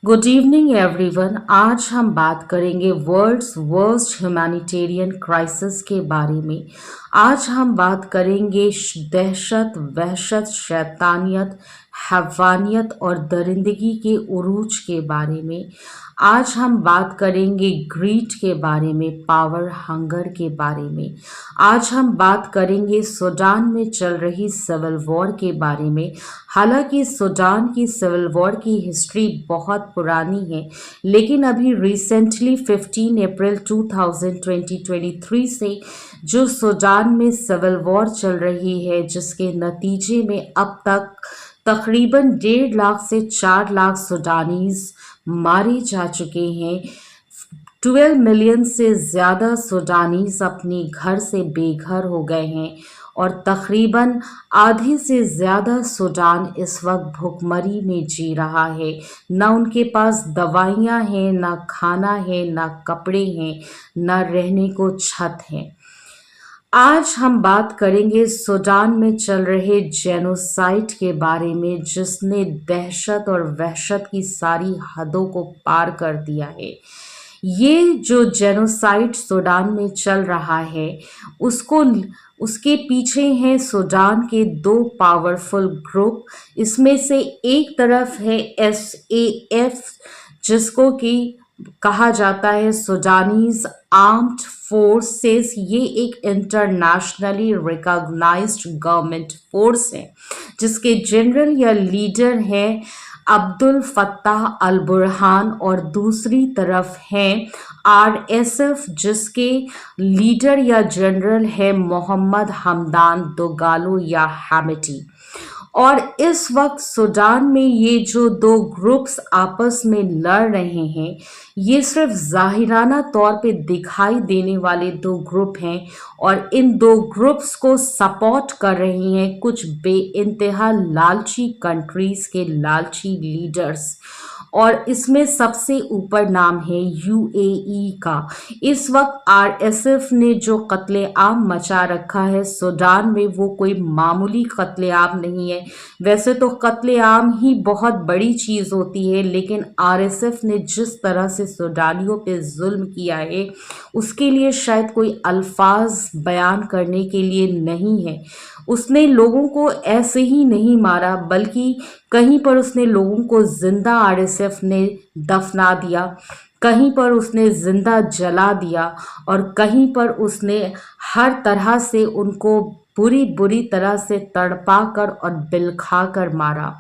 Good evening everyone. आज हम बात करेंगे वर्ल्ड्स वर्स्ट ह्यूमैनिटेरियन क्राइसिस के बारे में। आज हम बात करेंगे दहशत, वहशत, शैतानियत, हैवानियत और दरिंदगी के उरूज के बारे में। आज हम बात करेंगे ग्रीड के बारे में, पावर हंगर के बारे में। आज हम बात करेंगे सूडान में चल रही सिविल वॉर के बारे में। हालांकि सूडान की सिविल वॉर की हिस्ट्री बहुत पुरानी है, लेकिन अभी रिसेंटली 15 अप्रैल 2023 से जो सूडान में सिविल वॉर चल रही है, जिसके नतीजे में अब तक तकरीबन 1.5 लाख से 4 लाख सूडानीज मारे जा चुके हैं। 12 मिलियन से ज़्यादा सूडानीज अपने घर से बेघर हो गए हैं और तकरीबन आधी से ज़्यादा सूडान इस वक्त भुखमरी में जी रहा है। ना उनके पास दवाइयाँ हैं, ना खाना है, ना कपड़े हैं, ना रहने को छत है। आज हम बात करेंगे सूडान में चल रहे जेनोसाइड के बारे में, जिसने दहशत और वहशत की सारी हदों को पार कर दिया है। ये जो जेनोसाइड सूडान में चल रहा है, उसके पीछे हैं सूडान के 2 पावरफुल ग्रुप। इसमें से एक तरफ है SAF, जिसको कि कहा जाता है सूडानीज आर्म्ड फोर्सेस। ये एक इंटरनेशनली रिकॉग्नाइज्ड गवर्नमेंट फोर्स है, जिसके जनरल या लीडर हैं अब्दुल फत्ताह अल बुरहान, और दूसरी तरफ है RSF, जिसके लीडर या जनरल है मोहम्मद हमदान दोगालो या हैमिटी। और इस वक्त सूडान में ये जो 2 ग्रुप्स आपस में लड़ रहे हैं, ये सिर्फ ज़ाहिराना तौर पे दिखाई देने वाले 2 ग्रुप हैं, और इन 2 ग्रुप्स को सपोर्ट कर रही हैं कुछ बेइंतहा लालची कंट्रीज़ के लालची लीडर्स। और इसमें सबसे ऊपर नाम है UAE का। इस वक्त RSF ने जो कत्लेआम मचा रखा है सूडान में, वो कोई मामूली कत्लेआम नहीं है। वैसे तो कत्लेआम ही बहुत बड़ी चीज़ होती है, लेकिन RSF ने जिस तरह से सूडानियों पे जुल्म किया है, उसके लिए शायद कोई अल्फाज बयान करने के लिए नहीं है। उसने लोगों को ऐसे ही नहीं मारा, बल्कि कहीं पर उसने लोगों को जिंदा RSF ने दफना दिया, कहीं पर उसने जिंदा जला दिया, और कहीं पर उसने हर तरह से उनको बुरी बुरी तरह से तड़पा कर और बिलखा कर मारा।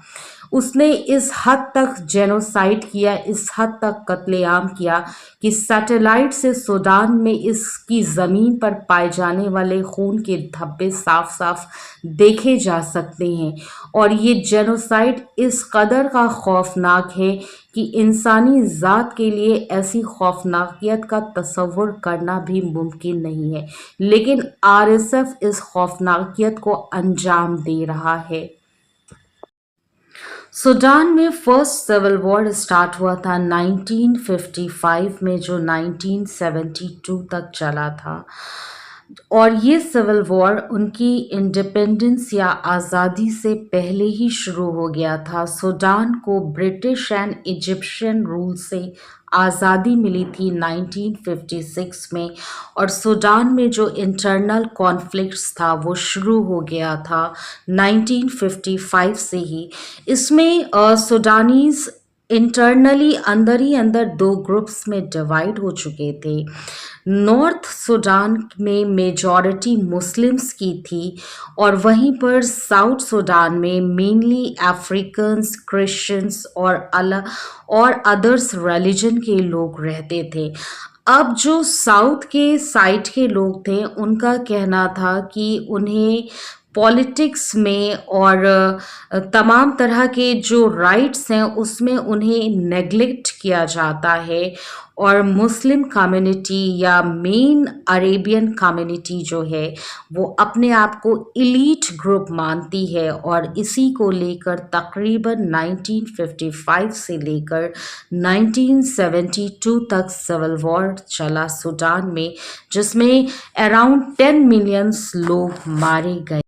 उसने इस हद तक जेनोसाइड किया, इस हद तक कत्लेआम किया कि सैटेलाइट से सूडान में इसकी ज़मीन पर पाए जाने वाले खून के धब्बे साफ साफ देखे जा सकते हैं। और ये जेनोसाइड इस कदर का खौफनाक है कि इंसानी ज़ात के लिए ऐसी खौफनाकियत का तसव्वुर करना भी मुमकिन नहीं है, लेकिन RSF इस खौफनाकियत को अंजाम दे रहा है। सूडान में फर्स्ट सिविल वॉर स्टार्ट हुआ था 1955 में, जो 1972 तक चला था। और ये सिविल वॉर उनकी इंडिपेंडेंस या आज़ादी से पहले ही शुरू हो गया था। सूडान को ब्रिटिश एंड इजिप्शियन रूल से आज़ादी मिली थी 1956 में, और सूडान में जो इंटरनल कॉन्फ्लिक्ट्स था वो शुरू हो गया था 1955 से ही। इसमें सूडानीज इंटरनली अंदर ही अंदर 2 ग्रुप्स में डिवाइड हो चुके थे। नॉर्थ सूडान में मेजॉरिटी मुस्लिम्स की थी, और वहीं पर साउथ सूडान में मेनली अफ्रीकन्स, क्रिश्चियंस और अदर्स रिलीजन के लोग रहते थे। अब जो साउथ के साइड के लोग थे, उनका कहना था कि उन्हें पॉलिटिक्स में और तमाम तरह के जो राइट्स हैं उसमें उन्हें नेग्लेक्ट किया जाता है, और मुस्लिम कम्युनिटी या मेन अरेबियन कम्युनिटी जो है वो अपने आप को इलीट ग्रुप मानती है। और इसी को लेकर तकरीबन 1955 से लेकर 1972 तक सिविल वॉर चला सूडान में, जिसमें अराउंड 10 मिलियन लोग मारे गए।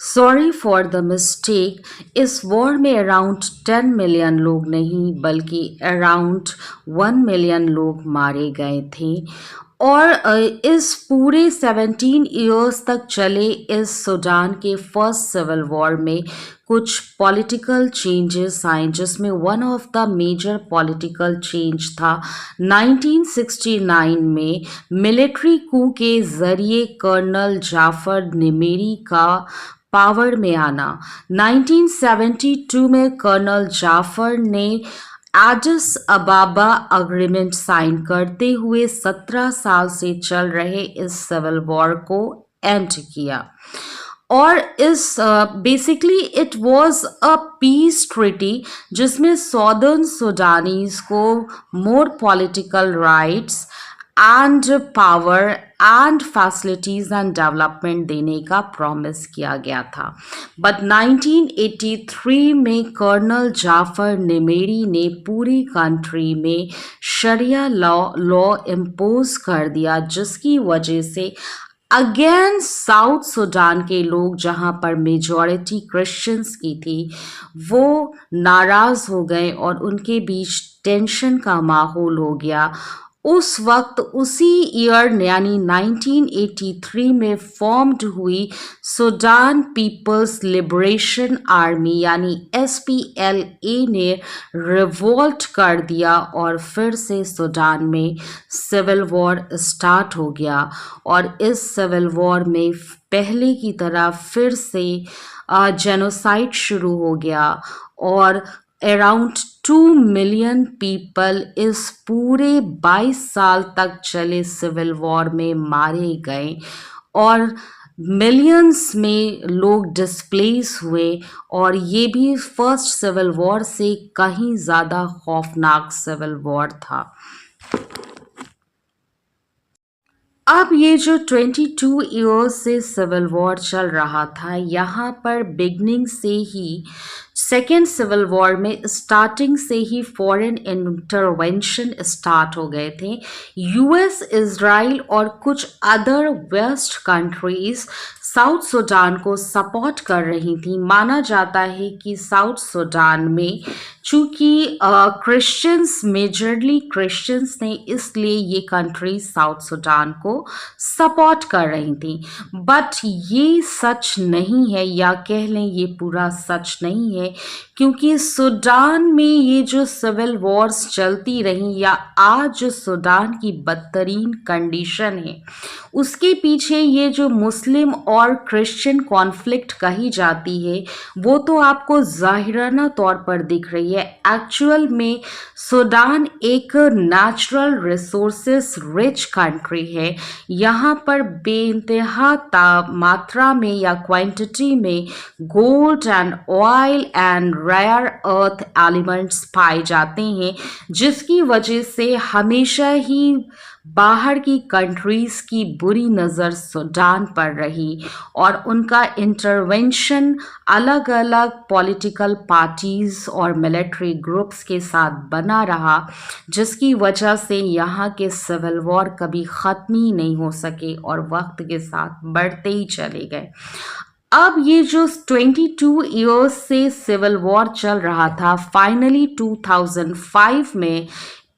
Sorry for the mistake. इस वॉर में अराउंड 10 मिलियन लोग नहीं बल्कि अराउंड 1 मिलियन लोग मारे गए थे। और इस पूरे 17 ईयर्स तक चले इस सूडान के फर्स्ट सिविल वॉर में कुछ पॉलिटिकल चेंजेस आए, जिसमें one of the major political change था 1969 में मिलिट्री कू के जरिए कर्नल जाफर निमेरी का पावर में आना। 1972 में कर्नल जाफर ने एडिस अबाबा अग्रीमेंट साइन करते हुए 17 साल से चल रहे इस सिविल वॉर को एंड किया। और इस basically it was a peace treaty जिसमें सॉदर्न सुडानीज को मोर political rights and power and facilities and development देने का प्रॉमिस किया गया था। बट 1983 में कर्नल जाफर निमेरी ने पूरी कंट्री में शरिया लॉ इम्पोज कर दिया, जिसकी वजह से अगेन साउथ सूडान के लोग, जहां पर मेजॉरिटी क्रिश्चियंस की थी, वो नाराज हो गए और उनके बीच टेंशन का माहौल हो गया। उस वक्त उसी ईयर यानी 1983 में फॉर्म्ड हुई सूडान पीपल्स लिबरेशन आर्मी यानी SPLA ने रिवोल्ट कर दिया और फिर से सूडान में सिविल वॉर स्टार्ट हो गया। और इस सिविल वॉर में पहले की तरह फिर से जेनोसाइड शुरू हो गया और अराउंड 2 मिलियन पीपल इस पूरे 22 साल तक चले सिविल वॉर में मारे गए और मिलियंस में लोग डिस्प्लेस हुए। और ये भी फर्स्ट सिविल वॉर से कहीं ज़्यादा खौफनाक सिविल वॉर था। अब ये जो 22 ईयर्स से सिविल वॉर चल रहा था, यहाँ पर बिगनिंग से ही सेकेंड सिविल वॉर में स्टार्टिंग से ही फॉरेन इंटरवेंशन स्टार्ट हो गए थे। US, इजराइल और कुछ other west countries South Sudan को सपोर्ट कर रही थी। माना जाता है कि साउथ सूडान में चूंकि क्रिश्चियंस मेजरली क्रिश्चियंस ने, इसलिए ये कंट्री साउथ सूडान को सपोर्ट कर रही थी। बट ये सच नहीं है, या कह लें ये पूरा सच नहीं है, क्योंकि सूडान में ये जो सिविल वॉर्स चलती रही या आज जो सूडान की बदतरीन कंडीशन है, उसके पीछे ये जो मुस्लिम और क्रिश्चियन कॉन्फ्लिक्ट कही जाती है, वो तो आपको जाहिराना तौर पर दिख रही है। एक्चुअल में सूडान एक नेचुरल रिसोर्सेस रिच कंट्री है। यहाँ पर बेइंतहा मात्रा में या क्वांटिटी में gold and oil and rare earth elements पाए जाते हैं, जिसकी वजह से हमेशा ही बाहर की कंट्रीज की बुरी नज़र सूडान पर रही और उनका इंटरवेंशन अलग अलग पॉलिटिकल पार्टीज और मिलिट्री ग्रुप्स के साथ बना रहा, जिसकी वजह से यहाँ के सिविल वॉर कभी ख़त्म ही नहीं हो सके और वक्त के साथ बढ़ते ही चले गए। अब ये जो 22 ईयर्स से सिविल वॉर चल रहा था, फाइनली 2005 में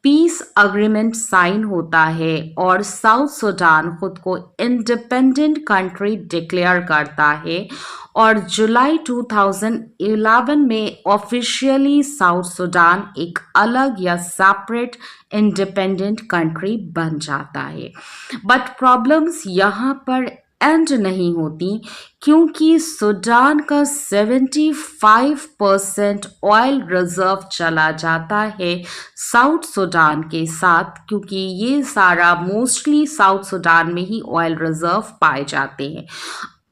पीस अग्रीमेंट साइन होता है और साउथ सूडान खुद को इंडिपेंडेंट कंट्री डिक्लेयर करता है और जुलाई 2011 में ऑफिशियली साउथ सूडान एक अलग या सेपरेट इंडिपेंडेंट कंट्री बन जाता है। बट प्रॉब्लम्स यहाँ पर एंड नहीं होती, क्योंकि सूडान का 75% ऑयल रिजर्व चला जाता है साउथ सूडान के साथ, क्योंकि ये सारा मोस्टली साउथ सूडान में ही ऑयल रिजर्व पाए जाते हैं।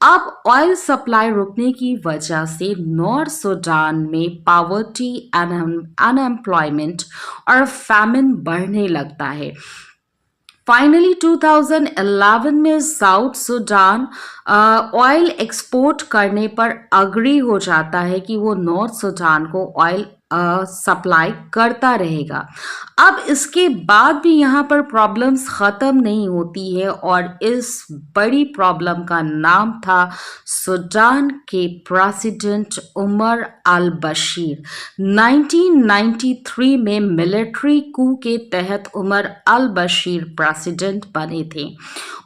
अब ऑयल सप्लाई रुकने की वजह से नॉर्थ सूडान में पॉवर्टी, अनएम्प्लॉयमेंट और फैमिन बढ़ने लगता है। फाइनली 2011 में साउथ सूडान ऑयल एक्सपोर्ट करने पर अग्री हो जाता है कि वो नॉर्थ सूडान को ऑयल सप्लाई करता रहेगा। अब इसके बाद भी यहाँ पर प्रॉब्लम्स ख़त्म नहीं होती है और इस बड़ी प्रॉब्लम का नाम था सूडान के प्रेसिडेंट उमर अल बशीर। 1993 में मिलिट्री कू के तहत उमर अल बशीर प्रेसिडेंट बने थे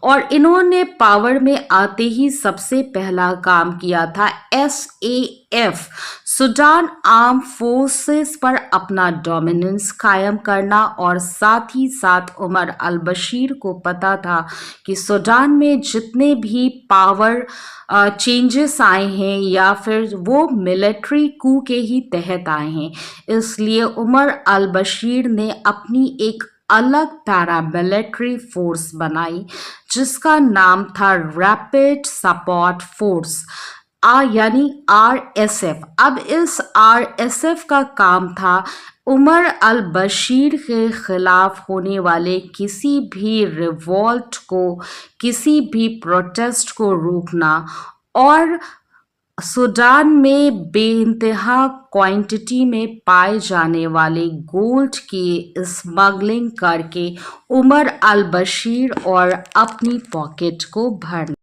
और इन्होंने पावर में आते ही सबसे पहला काम किया था SAF सूडान आर्म फोर्सेस पर अपना डोमिनेंस कायम करना और साथ ही साथ उमर अल बशीर को पता था कि सूडान में जितने भी पावर चेंजेस आए हैं या फिर वो मिलिट्री कू के ही तहत आए हैं, इसलिए उमर अल बशीर ने अपनी एक अलग पैरामिलिट्री फोर्स बनाई जिसका नाम था रैपिड सपोर्ट फोर्स यानी RSF। अब इस RSF का काम था उमर अल बशीर के खिलाफ होने वाले किसी भी रिवॉल्ट को, किसी भी प्रोटेस्ट को रोकना और सूडान में बेइंतहा क्वांटिटी में पाए जाने वाले गोल्ड की स्मगलिंग करके उमर अल बशीर और अपनी पॉकेट को भरना।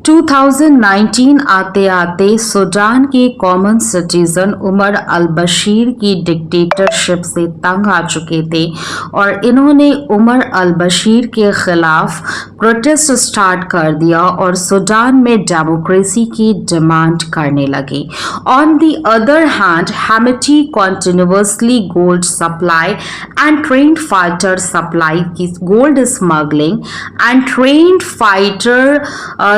2019 आते आते सूडान के कॉमन सिटीजन उमर अल बशीर की डिक्टेटरशिप से तंग आ चुके थे और इन्होंने उमर अल बशीर के खिलाफ प्रोटेस्ट स्टार्ट कर दिया और सूडान में डेमोक्रेसी की डिमांड करने लगे। ऑन द अदर हैंड हेमिटी continuously gold supply and trained fighter supply की gold smuggling and trained fighter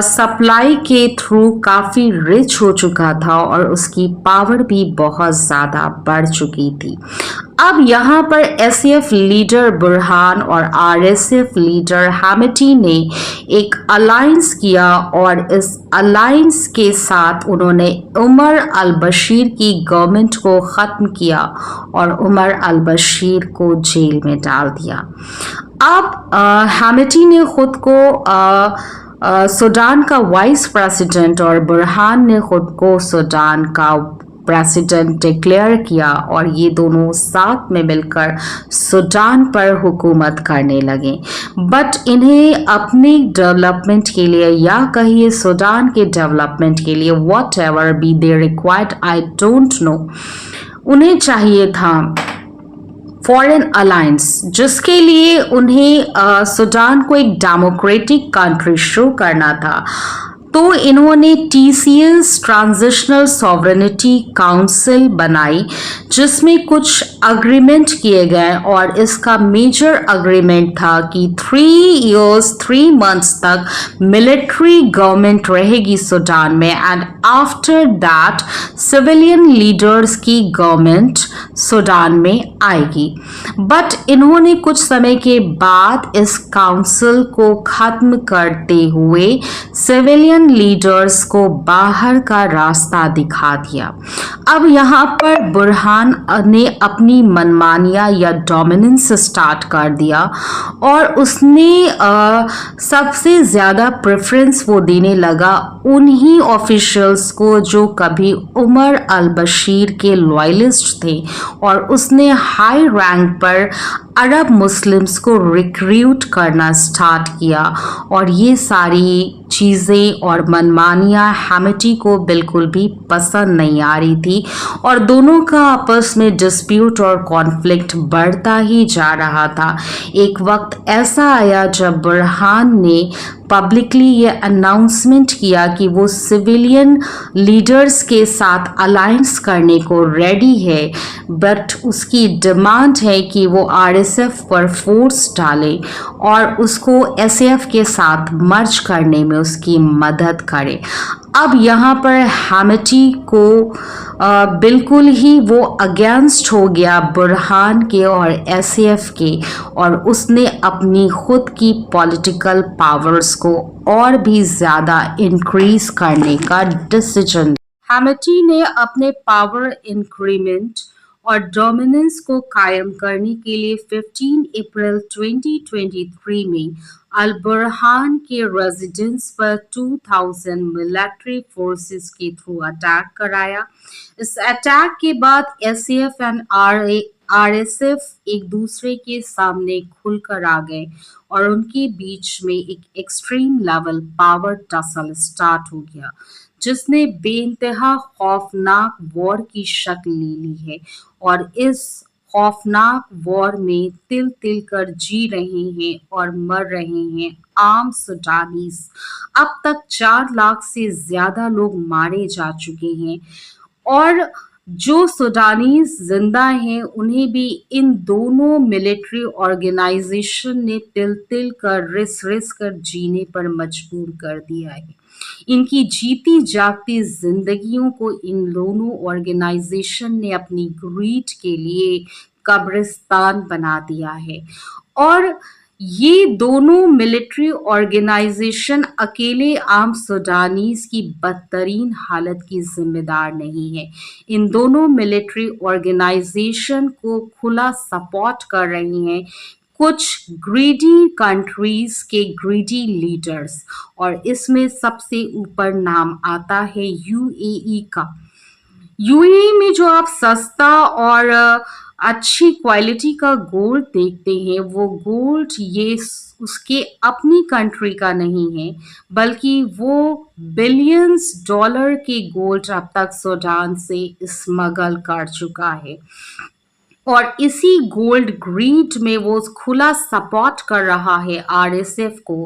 supply के थ्रू काफ़ी रिच हो चुका था और उसकी पावर भी बहुत ज़्यादा बढ़ चुकी थी। अब यहाँ पर SAF लीडर बुरहान और RSF लीडर हेमिटी ने एक अलायंस किया और इस अलायंस के साथ उन्होंने उमर अल बशीर की गवर्नमेंट को ख़त्म किया और उमर अल बशीर को जेल में डाल दिया। अब हेमिटी ने खुद को सूडान का वाइस प्रेसिडेंट और बुरहान ने खुद को सूडान का प्रेसिडेंट डिक्लेयर किया और ये दोनों साथ में मिलकर सूडान पर हुकूमत करने लगे। बट इन्हें अपनी डेवलपमेंट के लिए या कहिए सूडान के डेवलपमेंट के लिए what ever be they required, I don't know, उन्हें चाहिए था फॉरेन अलायंस जिसके लिए उन्हें सूडान को एक डेमोक्रेटिक कंट्री शो करना था। तो इन्होंने TCS ट्रांजिशनल सॉवरेनिटी काउंसिल बनाई जिसमें कुछ अग्रीमेंट किए गए और इसका मेजर अग्रीमेंट था कि 3 years 3 months तक मिलिट्री गवर्नमेंट रहेगी सूडान में and after that civilian leaders की गवर्नमेंट सूडान में आएगी। बट इन्होंने कुछ समय के बाद इस काउंसिल को ख़त्म करते हुए सिविलियन लीडर्स को बाहर का रास्ता दिखा दिया। अब यहाँ पर बुरहान ने अपनी मनमानियाँ या डोमिनेंस स्टार्ट कर दिया और उसने सबसे ज़्यादा प्रेफरेंस वो देने लगा उन्हीं ऑफिशियल्स को जो कभी उमर अल बशीर के लॉयलिस्ट थे और उसने हाई रैंक पर अरब मुस्लिम्स को रिक्रूट करना स्टार्ट किया और ये सारी चीज़ें और मनमानियाँ हेमिटी को बिल्कुल भी पसंद नहीं आ रही थी और दोनों का आपस में डिस्प्यूट और कॉन्फ्लिक्ट बढ़ता ही जा रहा था। एक वक्त ऐसा आया जब बुरहान ने पब्लिकली ये अनाउंसमेंट किया कि वो सिविलियन लीडर्स के साथ अलायंस करने को रेडी है, बट उसकी डिमांड है कि वो RSF पर फोर्स डाले और उसको SAF के साथ मर्ज करने में उसकी मदद करे। अब यहाँ पर हेमिटी को बिल्कुल ही वो अगेंस्ट हो गया बुरहान के और SAF के और उसने अपनी खुद की पॉलिटिकल पावर्स को और भी ज़्यादा इंक्रीज करने का डिसीजन। हेमिटी ने अपने पावर इंक्रीमेंट और डोमिनेंस को कायम करने के लिए 15 अप्रैल 2023 में अल बुरहान के रेजिडेंस पर 2000 मिलिट्री फोर्सेस के थ्रू अटैक कराया। इस अटैक के बाद एसएएफ एंड आरएसएफ एक दूसरे के सामने खुलकर आ गए और उनके बीच में एक extreme level power tussle start हो गया, जिसने बेइंतहा खौफनाक वॉर की शक्ल ले ली है। और इस खौफनाक वॉर में तिल तिल कर जी रहे हैं और मर रहे हैं आम सुडानीज। अब तक 4 लाख से ज्यादा लोग मारे जा चुके हैं और जो सुडानीज जिंदा हैं उन्हें भी इन दोनों मिलिट्री ऑर्गेनाइजेशन ने तिल तिल कर रिस रिस कर जीने पर मजबूर कर दिया है। इनकी जीती जागती जिंदगियों को इन दोनों ऑर्गेनाइजेशन ने अपनी ग्रीड के लिए कब्रिस्तान बना दिया है। और ये दोनों मिलिट्री ऑर्गेनाइजेशन अकेले आम सुडानीज की बदतरीन हालत की जिम्मेदार नहीं है। इन दोनों मिलिट्री ऑर्गेनाइजेशन को खुला सपोर्ट कर रही हैं कुछ ग्रीडी कंट्रीज के ग्रीडी लीडर्स, और इसमें सबसे ऊपर नाम आता है यूएई का। यूएई में जो आप सस्ता और अच्छी क्वालिटी का गोल्ड देखते हैं, वो गोल्ड ये उसके अपनी कंट्री का नहीं है, बल्कि वो बिलियंस डॉलर के गोल्ड अब तक सूडान से स्मगल कर चुका है। और इसी गोल्ड ग्रीड में वो खुला सपोर्ट कर रहा है आरएसएफ को।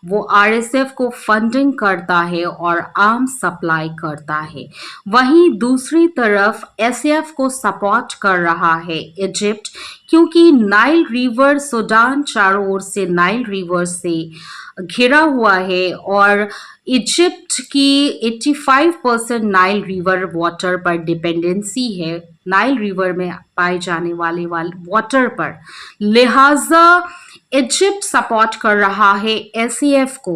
वो आरएसएफ को फंडिंग करता है और आर्म्स सप्लाई करता है। वहीं दूसरी तरफ एसएफ को सपोर्ट कर रहा है इजिप्ट, क्योंकि नाइल रिवर सूडान चारों ओर से नाइल रिवर से घिरा हुआ है और इजिप्ट की 85% नाइल रिवर वाटर पर डिपेंडेंसी है, नाइल रिवर में पाए जाने वाले वाटर पर। लिहाजा इजिप्ट सपोर्ट कर रहा है एसएएफ को।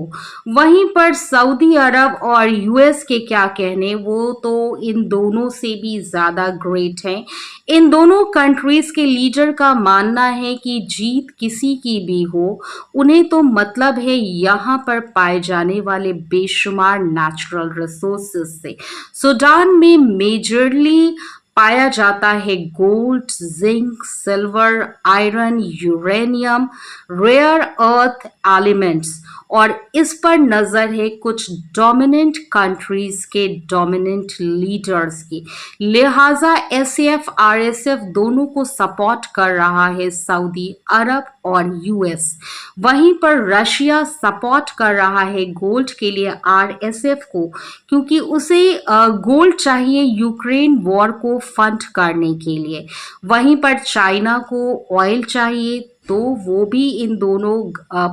वहीं पर सऊदी अरब और यूएस के क्या कहने, वो तो इन दोनों से भी ज़्यादा ग्रेट हैं। इन दोनों कंट्रीज के लीडर का मानना है कि जीत किसी की भी हो, उन्हें तो मतलब है यहाँ पर पाए जाने वाले बेशुमार नेचुरल रिसोर्सेज से। सूडान में मेजरली पाया जाता है gold, zinc, silver, iron, uranium, rare earth elements, और इस पर नजर है कुछ डोमिनेंट कंट्रीज के डोमिनेंट लीडर्स की। लिहाजा एसएएफ आरएसएफ दोनों को सपोर्ट कर रहा है सऊदी अरब और यूएस। वहीं पर रशिया सपोर्ट कर रहा है गोल्ड के लिए आरएसएफ को, क्योंकि उसे गोल्ड चाहिए यूक्रेन वॉर को फंड करने के लिए। वहीं पर चाइना को ऑयल चाहिए, तो वो भी इन दोनों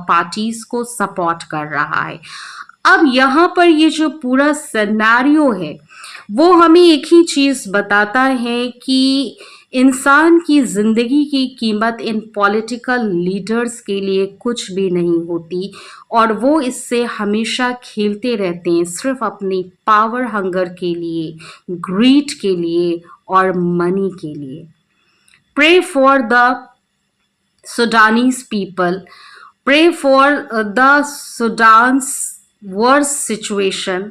पार्टीज को सपोर्ट कर रहा है। अब यहाँ पर ये जो पूरा सिनेरियो है वो हमें एक ही चीज बताता है कि इंसान की जिंदगी की कीमत इन पॉलिटिकल लीडर्स के लिए कुछ भी नहीं होती, और वो इससे हमेशा खेलते रहते हैं सिर्फ अपनी पावर हंगर के लिए, ग्रीड के लिए और मनी के लिए। Pray for the Sudanese people, pray for the Sudan's worst situation,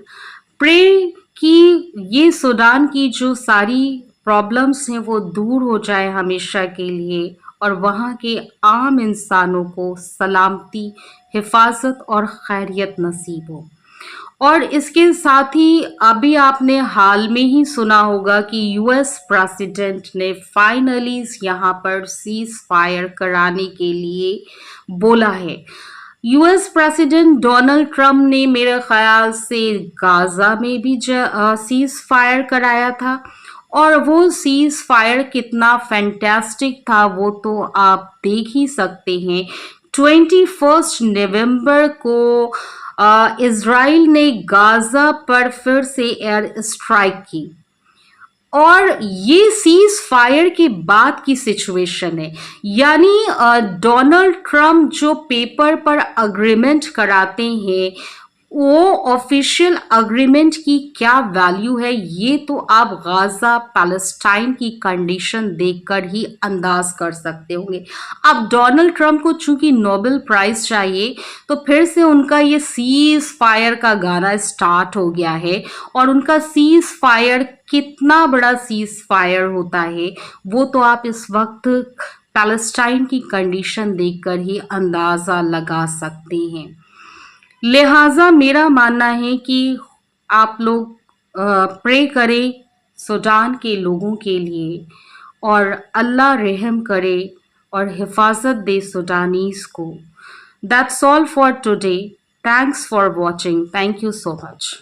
pray कि ये सूडान की जो सारी प्रॉब्लम्स हैं वो दूर हो जाए हमेशा के लिए, और वहाँ के आम इंसानों को सलामती, हिफाजत और खैरियत नसीब हो। और इसके साथ ही अभी आपने हाल में ही सुना होगा कि यूएस प्रेसिडेंट ने फाइनली यहाँ पर सीज फायर कराने के लिए बोला है। यूएस प्रेसिडेंट डोनाल्ड ट्रंप ने मेरे ख्याल से गाजा में भी सीज फायर कराया था, और वो सीज फायर कितना फैंटास्टिक था वो तो आप देख ही सकते हैं। 21 नवंबर को इजराइल ने गाजा पर फिर से एयर स्ट्राइक की, और ये सीज फायर के बाद की सिचुएशन है। यानी डोनाल्ड ट्रंप जो पेपर पर अग्रीमेंट कराते हैं वो ऑफिशियल अग्रीमेंट की क्या वैल्यू है ये तो आप गाजा पैलेस्टाइन की कंडीशन देखकर ही अंदाज कर सकते होंगे। अब डोनाल्ड ट्रंप को चूंकि नोबेल प्राइज चाहिए तो फिर से उनका ये सीज फायर का गाना स्टार्ट हो गया है, और उनका सीज फायर कितना बड़ा सीज फायर होता है वो तो आप इस वक्त पैलेस्टाइन की कंडीशन देखकर ही अंदाजा लगा सकते हैं। लिहाजा मेरा मानना है कि आप लोग प्रे करें सूडान के लोगों के लिए, और अल्लाह रहम करे और हिफाजत दे सूडानीज को। That's all for today. Thanks for watching. Thank you so much.